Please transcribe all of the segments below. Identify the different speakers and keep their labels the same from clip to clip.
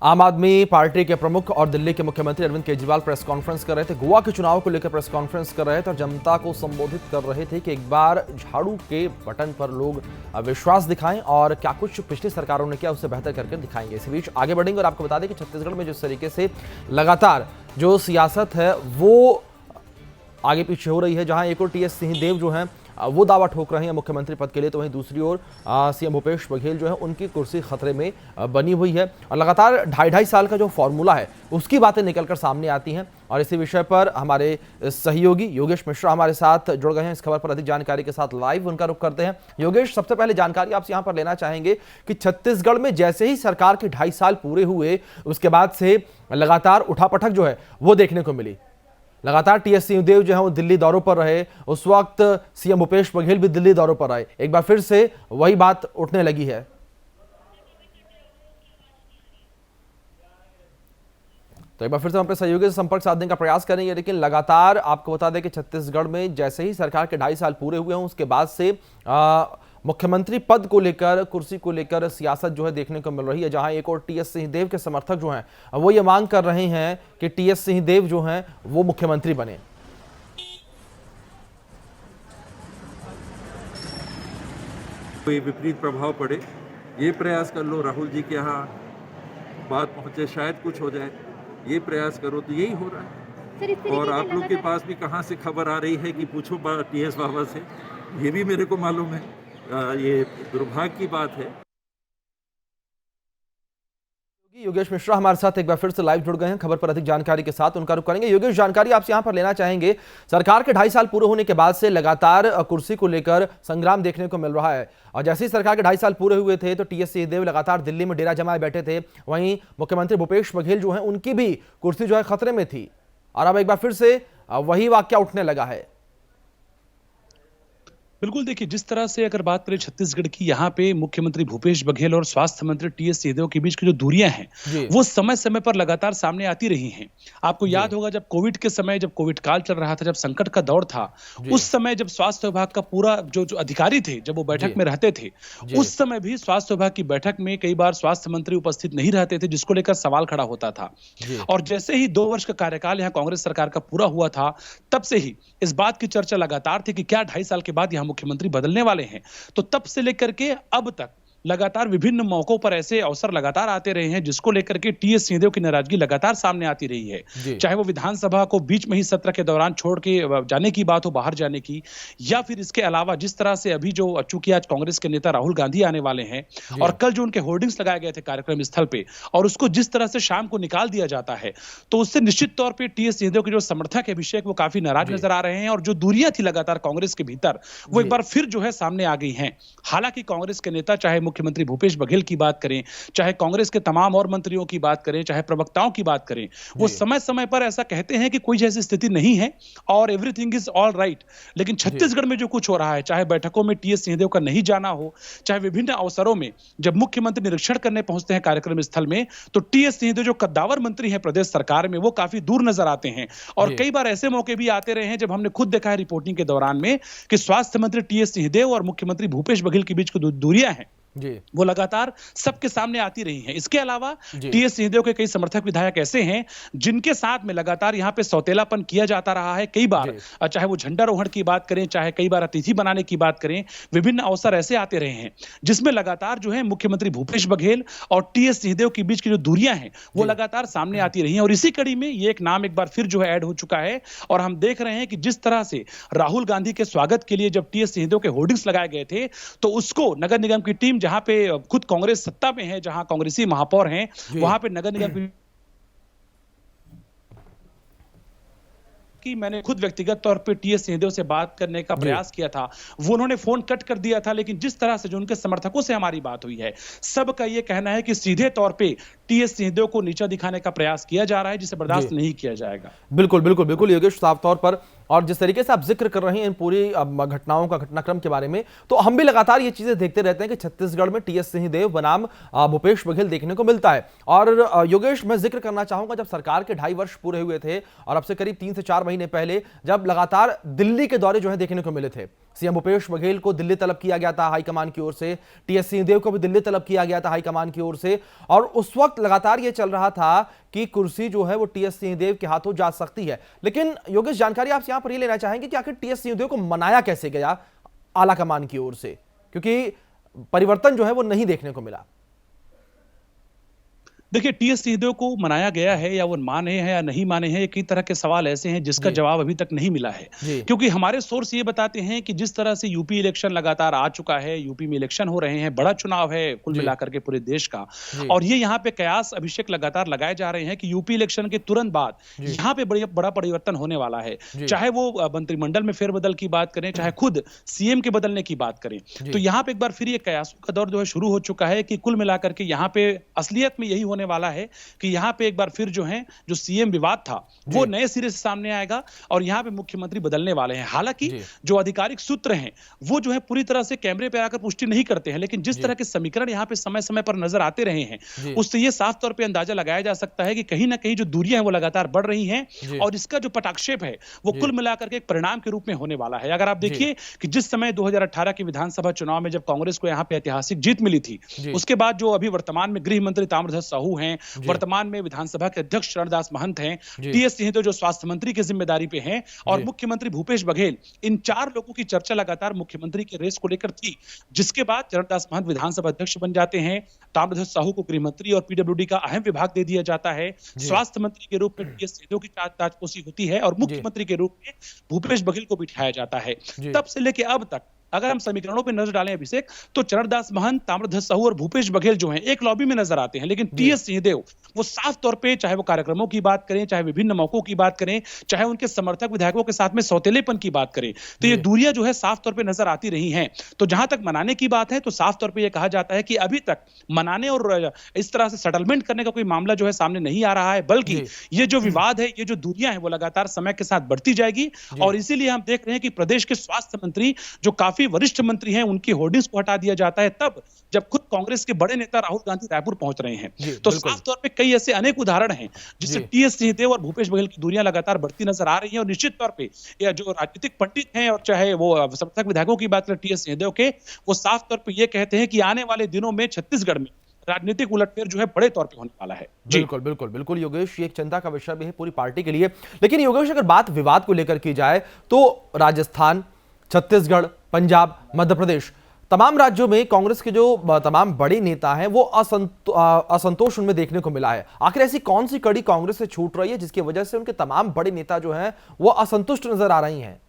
Speaker 1: आम आदमी पार्टी के प्रमुख और दिल्ली के मुख्यमंत्री अरविंद केजरीवाल प्रेस कॉन्फ्रेंस कर रहे थे। गोवा के चुनाव को लेकर प्रेस कॉन्फ्रेंस कर रहे थे और जनता को संबोधित कर रहे थे कि एक बार झाड़ू के बटन पर लोग विश्वास दिखाएं और क्या कुछ पिछली सरकारों ने किया उससे बेहतर करके दिखाएंगे। इसी बीच आगे बढ़ेंगे और आपको बता दें कि छत्तीसगढ़ में जिस तरीके से लगातार जो सियासत है वो आगे पीछे हो रही है, जहां एक और टीएस सिंहदेव जो हैं वो दावा ठोक रहे हैं मुख्यमंत्री पद के लिए, तो वहीं दूसरी ओर सीएम भूपेश बघेल जो है उनकी कुर्सी खतरे में बनी हुई है और लगातार ढाई साल का जो फॉर्मूला है उसकी बातें निकलकर सामने आती हैं। और इसी विषय पर हमारे सहयोगी योगेश मिश्रा हमारे साथ जुड़ गए हैं। इस खबर पर अधिक जानकारी के साथ लाइव उनका रुख करते हैं। योगेश, सबसे पहले जानकारी आपसे यहां पर लेना चाहेंगे कि छत्तीसगढ़ में जैसे ही सरकार के 2.5 साल पूरे हुए उसके बाद से लगातार उठापटक जो है वो देखने को मिली। लगातार टीएस सिंहदेव जो है वो दिल्ली दौरों पर रहे, उस वक्त सीएम भूपेश बघेल भी दिल्ली दौरों पर आए, एक बार फिर से वही बात उठने लगी है। तो एक बार फिर से हम अपने सहयोगी से संपर्क साधने का प्रयास करेंगे, लेकिन लगातार आपको बता दें कि छत्तीसगढ़ में जैसे ही सरकार के 2.5 साल पूरे हुए हैं उसके बाद से मुख्यमंत्री पद को लेकर, कुर्सी को लेकर सियासत जो है देखने को मिल रही है, जहां एक और टीएस सिंहदेव के समर्थक जो हैं वो ये मांग कर रहे हैं कि टीएस सिंहदेव जो हैं वो मुख्यमंत्री बने।
Speaker 2: कोई विपरीत प्रभाव पड़े, ये प्रयास कर लो, राहुल जी के यहाँ बात पहुंचे, शायद कुछ हो जाए, ये प्रयास करो, तो यही हो रहा है। और आप लोग के पास भी कहाँ से खबर आ रही है कि पूछो टीएस बाबा से, ये भी मेरे को मालूम है। ये दुर्भाग्य की बात है।
Speaker 1: योगेश मिश्रा हमारे साथ एक बार फिर से लाइव जुड़ गए हैं, खबर पर अधिक जानकारी के साथ उनका रुख करेंगे। योगेश, जानकारी आपसे यहां पर लेना चाहेंगे, सरकार के 2.5 साल पूरे होने के बाद से लगातार कुर्सी को लेकर संग्राम देखने को मिल रहा है और जैसे ही सरकार के 2.5 साल पूरे हुए थे तो टीएस सिंहदेव लगातार दिल्ली में डेरा जमाए बैठे थे, वहीं मुख्यमंत्री भूपेश बघेल जो है उनकी भी कुर्सी जो है खतरे में थी और अब एक बार फिर से वही वाकया उठने लगा है।
Speaker 3: बिल्कुल, देखिए जिस तरह से अगर बात करें छत्तीसगढ़ की, यहाँ पे मुख्यमंत्री भूपेश बघेल और स्वास्थ्य मंत्री टीएस सिंहदेव के बीच की जो दूरियां हैं वो समय समय पर लगातार सामने आती रही हैं। आपको याद होगा जब कोविड के समय, जब कोविड काल चल रहा था, जब संकट का दौर था, उस समय जब स्वास्थ्य विभाग का पूरा जो अधिकारी थे, जब वो बैठक में रहते थे, उस समय भी स्वास्थ्य विभाग की बैठक में कई बार स्वास्थ्य मंत्री उपस्थित नहीं रहते थे, जिसको लेकर सवाल खड़ा होता था। और जैसे ही 2 वर्ष का कार्यकाल यहाँ कांग्रेस सरकार का पूरा हुआ था, तब से ही इस बात की चर्चा लगातार थी कि क्या 2.5 साल के बाद यहाँ मुख्यमंत्री बदलने वाले हैं। तो तब से लेकर के अब तक लगातार विभिन्न मौकों पर ऐसे अवसर लगातार आते रहे हैं जिसको लेकर के टीएस सिंहदेव की नाराजगी लगातार सामने आती रही है। चाहे वो विधानसभा को बीच में ही सत्र के दौरान छोड़ के जाने की बात हो, बाहर जाने की, या फिर इसके अलावा जिस तरह से अभी जो चूंकि आज कांग्रेस के नेता राहुल गांधी आने वाले हैं और कल जो उनके होर्डिंग्स लगाए गए थे कार्यक्रम स्थल पे, और उसको जिस तरह से शाम को निकाल दिया जाता है, तो उससे निश्चित तौर पर टीएस सिंहदेव के जो समर्थक है अभिषेक, वो काफी नाराज नजर आ रहे हैं और जो दूरियां थी लगातार कांग्रेस के भीतर वो एक बार फिर जो है सामने आ गई हैं। हालांकि कांग्रेस के नेता, चाहे मुख्यमंत्री भूपेश बघेल की बात करें, चाहे कांग्रेस के तमाम और मंत्रियों की बात करें, चाहे प्रवक्ताओं की बात करें, वो समय समय पर ऐसा कहते हैं कि कोई ऐसी स्थिति नहीं है और एवरीथिंग इज ऑल राइट। लेकिन छत्तीसगढ़ में जो कुछ हो रहा है, चाहे बैठकों में टीएस सिंहदेव का नहीं जाना हो, चाहे विभिन्न अवसरों में जब मुख्यमंत्री निरीक्षण करने पहुंचते हैं कार्यक्रम स्थल में, तो टीएस सिंहदेव जो कद्दावर मंत्री हैं प्रदेश सरकार में, वो काफी दूर नजर आते हैं। और कई बार ऐसे मौके भी आते रहे हैं जब हमने खुद देखा है रिपोर्टिंग के दौरान में कि स्वास्थ्य मंत्री टीएस सिंहदेव और मुख्यमंत्री भूपेश बघेल के बीच की दूरियां हैं वो लगातार सबके सामने आती रही हैं। इसके अलावा टीएस सिंहदेव के कई समर्थक विधायक ऐसे हैं जिनके साथ में लगातार यहां पे सौतेलापन किया जाता रहा है। कई बार चाहे वो झंडारोहण की बात करें, चाहे कई बार अतिथि बनाने की बात करें, विभिन्न अवसर ऐसे आते रहे हैं जिसमें लगातार जो है मुख्यमंत्री भूपेश बघेल और टीएस सिंहदेव के बीच की जो दूरियां हैं वो लगातार सामने आती रही हैं। और इसी कड़ी में ये एक नाम एक बार फिर जो है ऐड हो चुका है और हम देख रहे हैं कि जिस तरह से राहुल गांधी के स्वागत के लिए जब टीएस सिंहदेव के होर्डिंग्स लगाए गए थे, तो उसको नगर निगम की टीम, जहां पे खुद कांग्रेस सत्ता में है, जहां कांग्रेसी महापौर हैं, वहां पे नगर निगम की मैंने खुद व्यक्तिगत तौर पे टीएस सिंहदेव से बात करने का प्रयास किया था, वो उन्होंने फोन कट कर दिया था। लेकिन जिस तरह से जो उनके समर्थकों से हमारी बात हुई है, सबका ये कहना है कि सीधे तौर पे टीएस सिंहदेव को नीचा दिखाने का प्रयास किया जा रहा है, जिसे बर्दाश्त नहीं किया जाएगा।
Speaker 1: बिल्कुल बिल्कुल बिल्कुल योगेश, साफ तौर पर। और जिस तरीके से आप जिक्र कर रहे हैं इन पूरी घटनाओं का, घटनाक्रम के बारे में, तो हम भी लगातार ये चीजें देखते रहते हैं कि छत्तीसगढ़ में टीएस सिंहदेव बनाम भूपेश बघेल देखने को मिलता है। और योगेश, मैं जिक्र करना चाहूंगा, जब सरकार के 2.5 वर्ष पूरे हुए थे और अब से करीब 3 से 4 महीने पहले जब लगातार दिल्ली के दौरे जो है देखने को मिले थे, सीएम भूपेश बघेल को दिल्ली तलब किया गया था हाईकमान की ओर से, टीएस सिंहदेव को भी दिल्ली तलब किया गया था हाईकमान की ओर से, और उस वक्त लगातार ये चल रहा था कि कुर्सी जो है वो टीएस सिंहदेव के हाथों जा सकती है। लेकिन योगेश, जानकारी आपसे यहां पर ये लेना चाहेंगे कि आखिर टीएस सिंहदेव को मनाया कैसे गया आला कमान की ओर से, क्योंकि परिवर्तन जो है वो नहीं देखने को मिला।
Speaker 3: देखिए, टीएस सिंहदेव को मनाया गया है या वो माने हैं या नहीं माने हैं, कई तरह के सवाल ऐसे हैं जिसका जवाब अभी तक नहीं मिला है, क्योंकि हमारे सोर्स ये बताते हैं कि जिस तरह से यूपी इलेक्शन लगातार आ चुका है, यूपी में इलेक्शन हो रहे हैं, बड़ा चुनाव है कुल मिलाकर के पूरे देश का, और ये यहाँ पे कयास अभिषेक लगातार लगाए जा रहे हैं कि यूपी इलेक्शन के तुरंत बाद यहाँ पे बड़ा परिवर्तन होने वाला है, चाहे वो मंत्रिमंडल में फेरबदल की बात करें, चाहे खुद सीएम के बदलने की बात करें। तो यहाँ पे एक बार फिर ये कयासों का दौर जो है शुरू हो चुका है कि कुल मिलाकर के यहाँ पे असलियत में यही होने वाला है कि यहां पे एक बार फिर जो सीएम विवाद था वो नए सिरे से सामने आएगा और यहां पे मुख्यमंत्री बदलने वाले हैं। हालांकि जो आधिकारिक सूत्र हैं वो जो है पूरी तरह से कैमरे पे आकर पुष्टि नहीं करते हैं, लेकिन जिस तरह के समीकरण यहां पे समय समय पर नजर आते रहे हैं उससे ये साफ तौर पे अंदाजा लगाया जा सकता है कि कहीं ना कहीं जो दूरियां हैं वो लगातार बढ़ रही हैं और इसका जो पटाक्षेप है वो कुल मिलाकर के एक परिणाम के रूप में होने वाला है। अगर आप देखिए कि जिस समय 2018 के विधानसभा चुनाव में जब कांग्रेस को यहां पे ऐतिहासिक जीत मिली थी, उसके बाद जो अभी वर्तमान में गृह मंत्री ताम्रध्वज साहू हैं, वर्तमान में विधानसभा के अध्यक्ष चरणदास महंत हैं, टीएस सिंहदेव जो स्वास्थ्य मंत्री की जिम्मेदारी पे हैं, और मुख्यमंत्री भूपेश बघेल, इन चार लोगों की चर्चा लगातार मुख्यमंत्री के रेस को लेकर थी, जिसके बाद चरणदास महंत विधानसभा अध्यक्ष बन जाते हैं, ताम्रध्वज साहू को गृह मंत्री और पीडब्ल्यूडी का अहम विभाग दे दिया जाता है, स्वास्थ्य मंत्री के रूप में टीएस सिंहदेव की ताजपोशी होती है और मुख्यमंत्री के रूप में भूपेश बघेल को बिठाया जाता है। तब से लेकर अब तक अगर हम समीकरणों पर नजर डालें अभिषेक, तो चरणदास महंत, ताम्रध्वज साहू और भूपेश बघेल जो हैं एक लॉबी में नजर आते हैं, लेकिन टीएस सिंहदेव वो साफ तौर पे, चाहे वो कार्यक्रमों की बात करें, चाहे विभिन्न मौकों की बात करें, चाहे उनके समर्थक विधायकों के साथ में सौतेलेपन की बात करें, तो ये दूरियां जो है साफ तौर पे नजर आती रही हैं। तो जहां तक मनाने की बात है तो साफ तौर पे ये कहा जाता है कि अभी तक मनाने और इस तरह से सेटलमेंट करने का कोई मामला जो है सामने नहीं आ रहा है, बल्कि ये जो विवाद है, ये जो दूरियां हैं वो लगातार समय के साथ बढ़ती जाएगी। और इसीलिए हम देख रहे हैं कि प्रदेश के स्वास्थ्य मंत्री जो काफी वरिष्ठ मंत्री हैं, उनकी होर्डिंग्स को हटा दिया जाता है तब जब खुद कांग्रेस के बड़े नेता राहुल गांधी रायपुर पहुंच रहे हैं। तो साफ तौर पे कई ऐसे अनेक उदाहरण हैं जिससे टीएस सिंहदेव और भूपेश बघेल की दूरियां लगातार बढ़ती नजर आ रही हैं। और निश्चित तौर पे ये जो राजनीतिक पंडित हैं और चाहे वो समर्थक विधायकों की बात करें टीएस सिंहदेव के, वो साफ तौर पे ये कहते हैं कि आने वाले दिनों में छत्तीसगढ़ में राजनीतिक उलटफेर जो है बड़े तौर पे होने वाला है।
Speaker 1: बिल्कुल बिल्कुल बिल्कुल योगेश, ये एक चिंता का विषय भी है पूरी पार्टी के लिए। लेकिन योगेश, अगर बात विवाद को लेकर की जाए तो राजस्थान, छत्तीसगढ़, पंजाब, मध्य प्रदेश, तमाम राज्यों में कांग्रेस के जो तमाम बड़े नेता हैं वो असंतोष उनमें देखने को मिला है। आखिर ऐसी कौन सी कड़ी कांग्रेस से छूट रही है जिसकी वजह से उनके तमाम बड़े नेता जो हैं वो असंतुष्ट नजर आ रही हैं?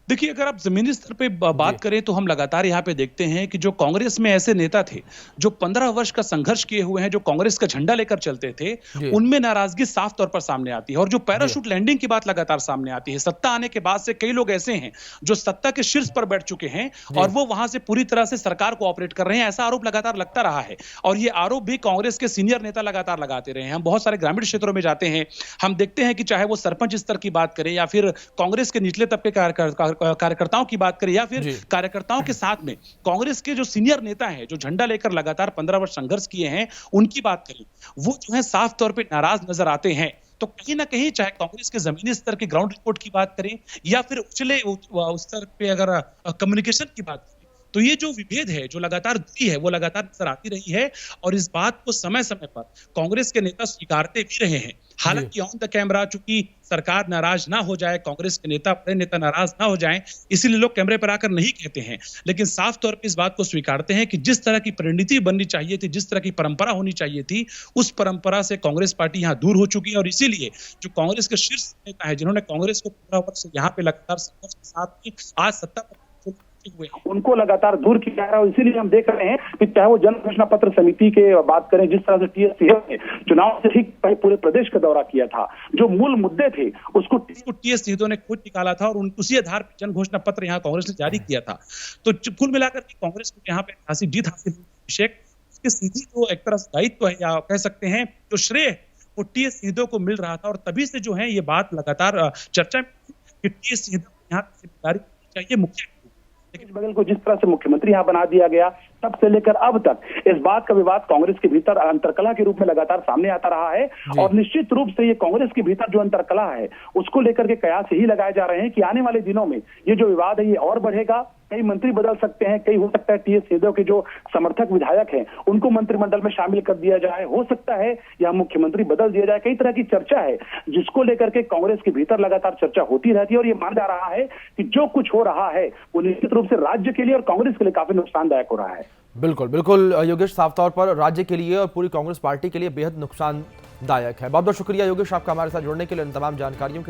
Speaker 3: देखिए, अगर आप जमीनी स्तर पे बात करें तो हम लगातार यहाँ पे देखते हैं कि जो कांग्रेस में ऐसे नेता थे जो 15 वर्ष का संघर्ष किए हुए हैं, जो कांग्रेस का झंडा लेकर चलते थे, उनमें नाराजगी साफ तौर पर सामने आती है। और जो पैराशूट लैंडिंग की बात लगातार सामने आती है, सत्ता आने के बाद से कई लोग ऐसे हैं जो सत्ता के शीर्ष पर बैठ चुके हैं और वो वहां से पूरी तरह से सरकार को ऑपरेट कर रहे हैं, ऐसा आरोप लगातार लगता रहा है। और ये आरोप भी कांग्रेस के सीनियर नेता लगातार लगाते रहे हैं। हम बहुत सारे ग्रामीण क्षेत्रों में जाते हैं, हम देखते हैं कि चाहे वो सरपंच स्तर की बात करें या फिर कांग्रेस के निचले तबके कार्यकर्ताओं की बात करें या फिर कार्यकर्ताओं के साथ में कांग्रेस के जो सीनियर नेता हैं जो झंडा लेकर लगातार 15 वर्ष संघर्ष किए हैं, उनकी बात करें, वो जो है साफ तौर पे नाराज नजर आते हैं। तो कहीं ना कहीं चाहे कांग्रेस के जमीनी स्तर की ग्राउंड रिपोर्ट की बात करें या फिर उछले स्तर पे अगर कम्युनिकेशन की बात करें, तो ये जो विभेद है, जो लगातार दूरी है, वो लगातार नजर आती रही है। और इस बात को समय समय पर कांग्रेस के नेता स्वीकारते भी रहे हैं। हालांकि ऑन द कैमरा चूंकि सरकार नाराज ना हो जाए, कांग्रेस के नेता, बड़े नेता नाराज ना हो जाएं, इसीलिए लोग कैमरे पर आकर नहीं कहते हैं, लेकिन साफ तौर पर इस बात को स्वीकारते हैं कि जिस तरह की परिणति बननी चाहिए थी, जिस तरह की परंपरा होनी चाहिए थी, उस परंपरा से कांग्रेस पार्टी यहाँ दूर हो चुकी है। और इसीलिए जो कांग्रेस के शीर्ष नेता है, जिन्होंने कांग्रेस को 15 वर्ष यहाँ पे लगातार संघर्ष के साथ आज सत्ता
Speaker 4: उनको लगातार दूर किया जा रहा है। इसीलिए हम देख रहे हैं कि चाहे वो जन घोषणा पत्र समिति के बात करें, जिस तरह से टीएस सिंहदेव ने चुनाव से ठीक पहले पूरे प्रदेश का दौरा किया था, जो मूल मुद्दे थे उसको
Speaker 3: टीएस सिंहदेव ने खुद निकाला था और उसी आधार पर जन घोषणा पत्र यहाँ कांग्रेस ने जारी किया था। तो कुल मिलाकर के कांग्रेस को यहाँ पे ऐतिहासिक जीत हासिल हुई। अभिषेक, उसके सीधी जो एक तरह से दायित्व है या कह सकते हैं जो श्रेय वो टीएस सिंहदेव को मिल रहा था। और तभी से जो है ये बात लगातार चर्चा में कि टीएस सिंहदेव को यहाँ जिम्मेदारी चाहिए मुख्य।
Speaker 4: लेकिन बघेल को जिस तरह से मुख्यमंत्री यहाँ बना दिया गया, तब से लेकर अब तक इस बात का विवाद कांग्रेस के भीतर अंतरकलह के रूप में लगातार सामने आता रहा है और निश्चित रूप से ये कांग्रेस के भीतर जो अंतरकलह है उसको लेकर के कयास यही लगाए जा रहे हैं कि आने वाले दिनों में ये जो विवाद है ये और बढ़ेगा। कई मंत्री बदल सकते हैं, कई हो सकता है टीएस सिंहदेव के जो समर्थक विधायक हैं उनको मंत्रिमंडल में शामिल कर दिया जाए, हो सकता है या मुख्यमंत्री बदल दिया जाए। कई तरह की चर्चा है जिसको लेकर के कांग्रेस के भीतर लगातार चर्चा होती रहती है और ये माना जा रहा है कि जो कुछ हो रहा है वो निश्चित रूप से राज्य के लिए और कांग्रेस के लिए काफी नुकसानदायक हो रहा है।
Speaker 1: बिल्कुल बिल्कुल योगेश, साफ तौर पर राज्य के लिए और पूरी कांग्रेस पार्टी के लिए बेहद नुकसानदायक है। बहुत बहुत शुक्रिया योगेश आपका हमारे साथ जुड़ने के लिए, इन तमाम जानकारियों के लिए।